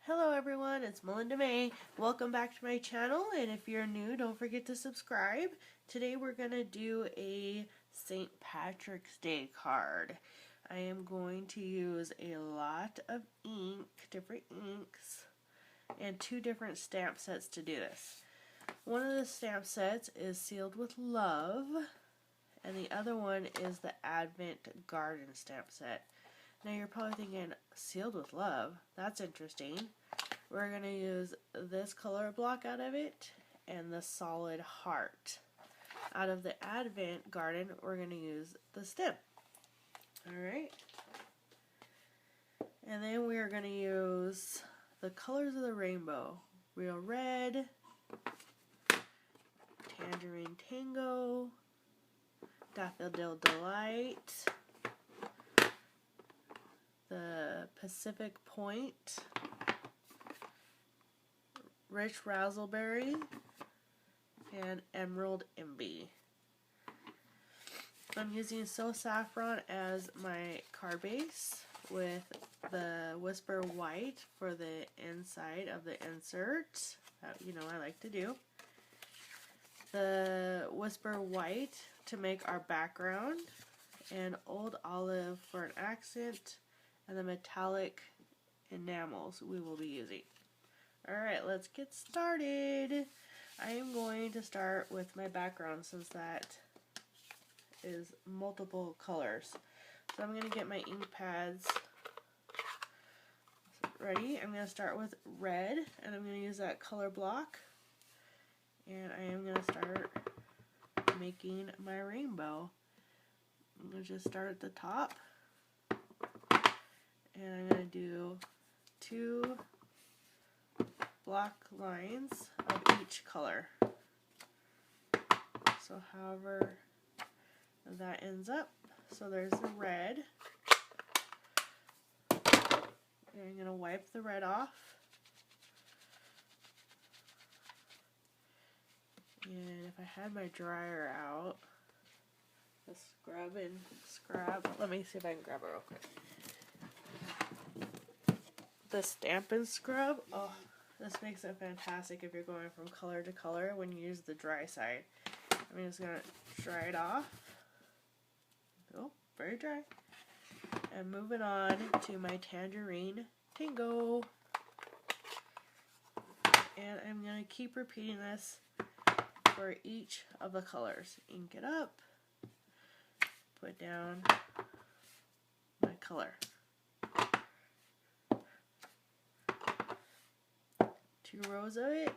Hello everyone, it's Melinda May. Welcome back to my channel, and if you're new, don't forget to subscribe. Today we're going to do a St. Patrick's Day card. I am going to use a lot of ink, different inks, and two different stamp sets to do this. One of the stamp sets is Sealed with Love, and the other one is the Advant Garden stamp set. Now you're probably thinking, Sealed with Love? That's interesting. We're going to use this color block out of it and the solid heart. Out of the Advant Garden, we're going to use the stem. Alright. And then we are going to use the colors of the rainbow. Real Red, Tangerine Tango, Daffodil Delight, the Pacific Point, Rich Razzleberry, and Emerald Imby. I'm using So Saffron as my card base with the Whisper White for the inside of the insert. You know I like to do. The Whisper White to make our background, and Old Olive for an accent, and the metallic enamels we will be using. Alright, let's get started. I am going to start with my background since that is multiple colors. So I'm going to get my ink pads ready. I'm going to start with red, and I'm going to use that color block. And I am going to start making my rainbow. I'm going to just start at the top. And I'm going to do 2 block lines of each color. So however that ends up. So there's the red. And I'm going to wipe the red off. And if I had my dryer out, the scrub and scrub. Let me see if I can grab it real quick. The Stampin' Scrub, oh, this makes it fantastic if you're going from color to color when you use the dry side. I'm just going to dry it off. Oh, very dry. And moving on to my Tangerine Tango. And I'm going to keep repeating this for each of the colors. Ink it up. Put down my color. 2 rows of it.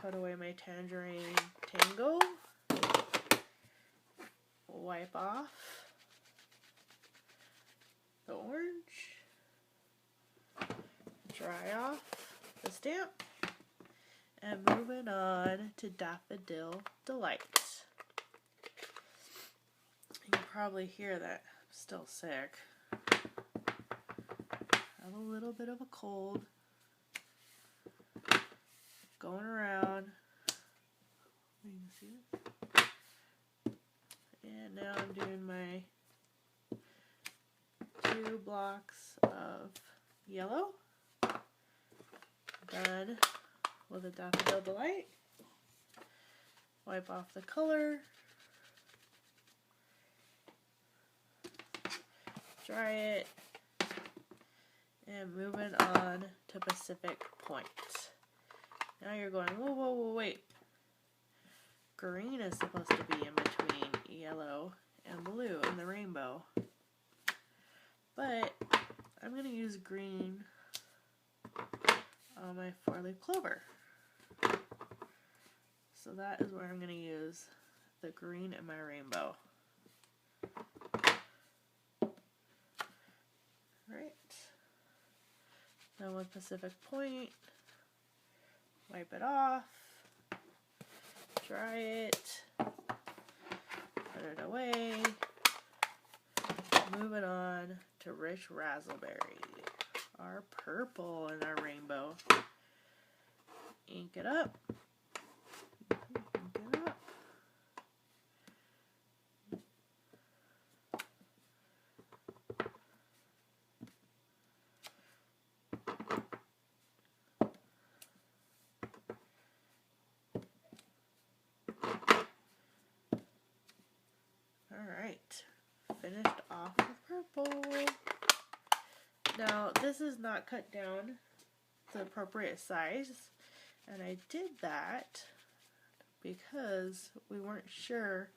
Put away my Tangerine Tango. Wipe off the orange. Dry off the stamp. And moving on to Daffodil Delight. You can probably hear that I'm still sick. I have a little bit of a cold going around. You can see it. And now I'm doing my 2 blocks of yellow. Done with a Daffodil Delight. Wipe off the color. Dry it. And moving on to Pacific Point. Now you're going, whoa, whoa, whoa, wait. Green is supposed to be in between yellow and blue in the rainbow. But I'm going to use green on my 4-leaf clover. So that is where I'm going to use the green in my rainbow. Right. Then with Pacific Point, wipe it off, dry it, put it away, move it on to Rich Razzleberry, our purple in our rainbow. Ink it up. Alright, finished off with purple. Now, this is not cut down the appropriate size, and I did that because we weren't sure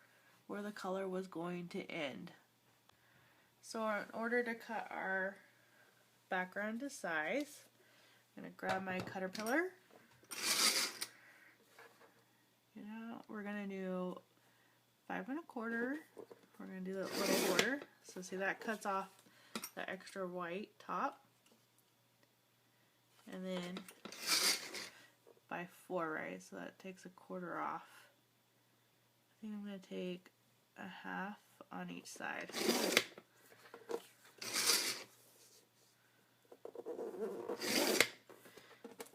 where the color was going to end. So in order to cut our background to size, I'm going to grab my caterpillar. We're going to do 5 1/4. We're going to do that little border. So see, that cuts off the extra white top. And then by 4, right? So that takes 1/4 off. I think I'm going to take 1/2 on each side.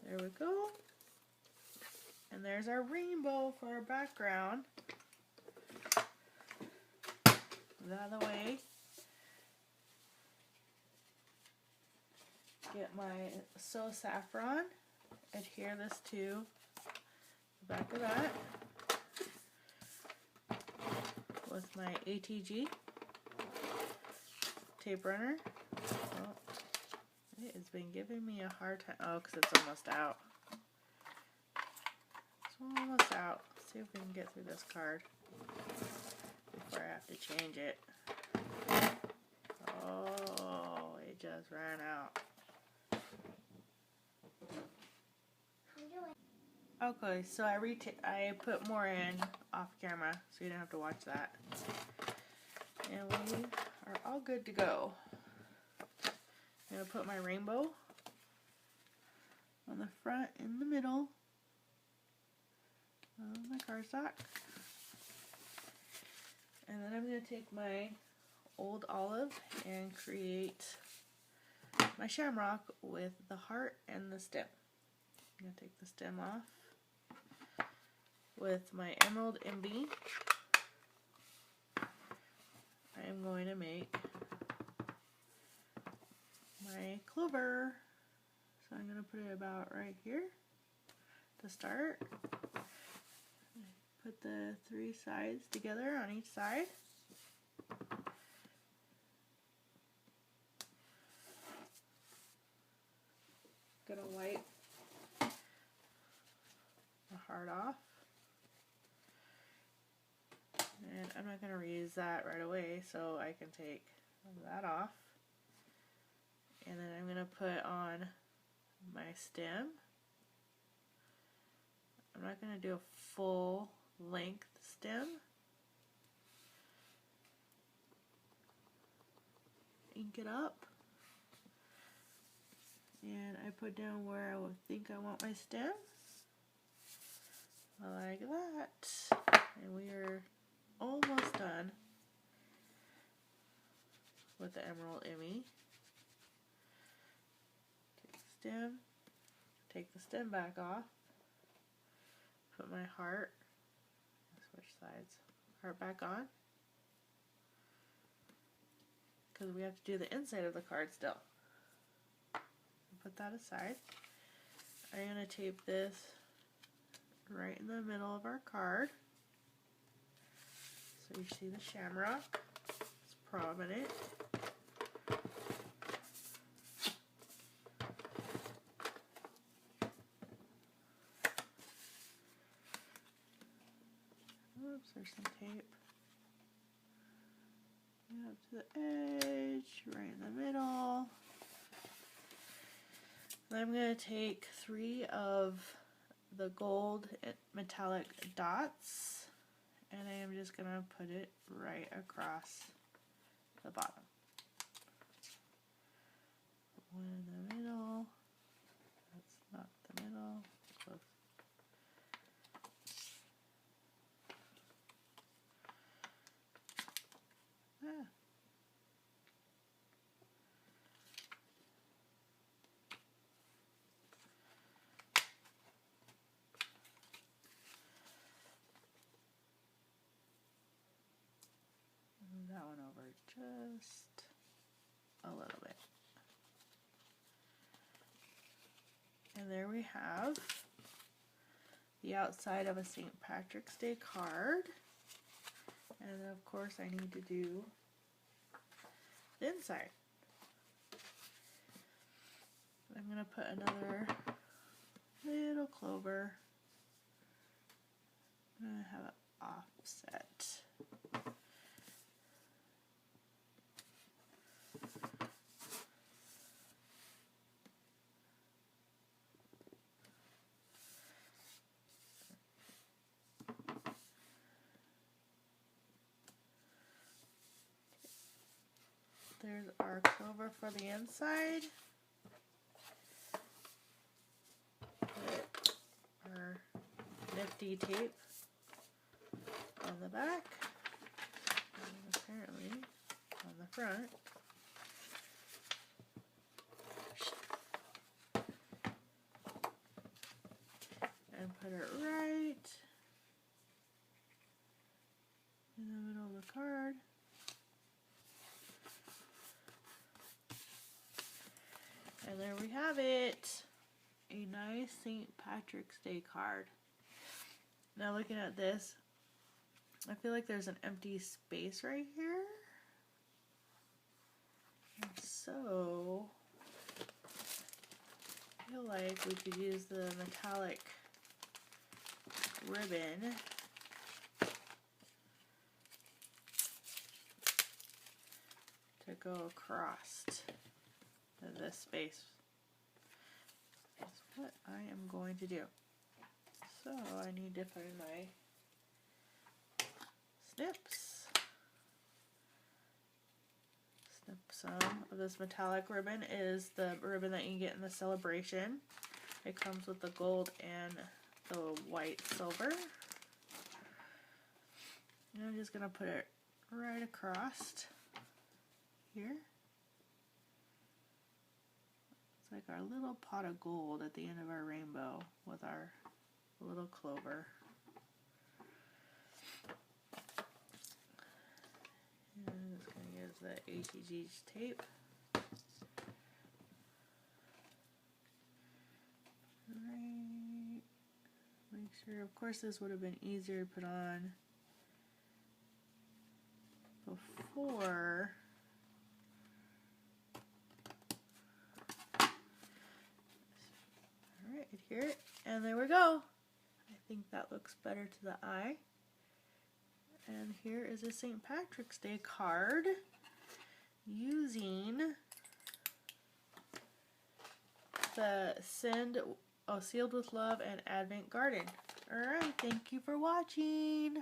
There we go. And there's our rainbow for our background. Move out of the way. Get my So Saffron. Adhere this to the back of that with my ATG tape runner. Oh, it has been giving me a hard time. Oh, because it's almost out. It's almost out. Let's see if we can get through this card before I have to change it. Oh, it just ran out. Okay, so I put more in off camera, so you don't have to watch that. And we are all good to go. I'm going to put my rainbow on the front in the middle of my cardstock. And then I'm going to take my old olive and create my shamrock with the heart and the stem. I'm going to take the stem off. With my emerald MB, I am going to make my clover. So I'm going to put it about right here to start. Put the 3 sides together on each side. Gonna wipe the heart off. And I'm not going to reuse that right away, so I can take that off. And then I'm going to put on my stem. I'm not going to do a full length stem. Ink it up. And I put down where I would think I want my stem. Like that. And we are almost done with the Emerald Emmy. Take the stem back off, put my heart, switch sides, heart back on, because we have to do the inside of the card still. Put that aside. I'm going to tape this right in the middle of our card. So you see the shamrock, it's prominent. Oops, there's some tape. Up to the edge, right in the middle. Then I'm going to take 3 of the gold metallic dots, and I am just going to put it right across the bottom. One in the middle. That's not the middle. Close. Ah. Move that one over just a little bit. And there we have the outside of a St. Patrick's Day card. And then of course I need to do the inside. I'm going to put another little clover. I'm going to have it offset. There's our clover for the inside. Put our nifty tape on the back, and apparently on the front. And put it right in the middle of the card. And there we have it, a nice St. Patrick's Day card. Now looking at this, I feel like there's an empty space right here. And so, I feel like we could use the metallic ribbon to go across this space. That's what I am going to do. So I need to find my snips. Snip some of this metallic ribbon. Is the ribbon that you can get in the celebration. It comes with the gold and the white silver. And I'm just going to put it right across here. It's like our little pot of gold at the end of our rainbow with our little clover. And I'm just going to use the HEG tape. Right. Make sure, of course this would have been easier to put on before. Alright, adhere it, and there we go. I think that looks better to the eye. And here is a St. Patrick's Day card using the Sealed with Love and Advent Garden. Alright, thank you for watching.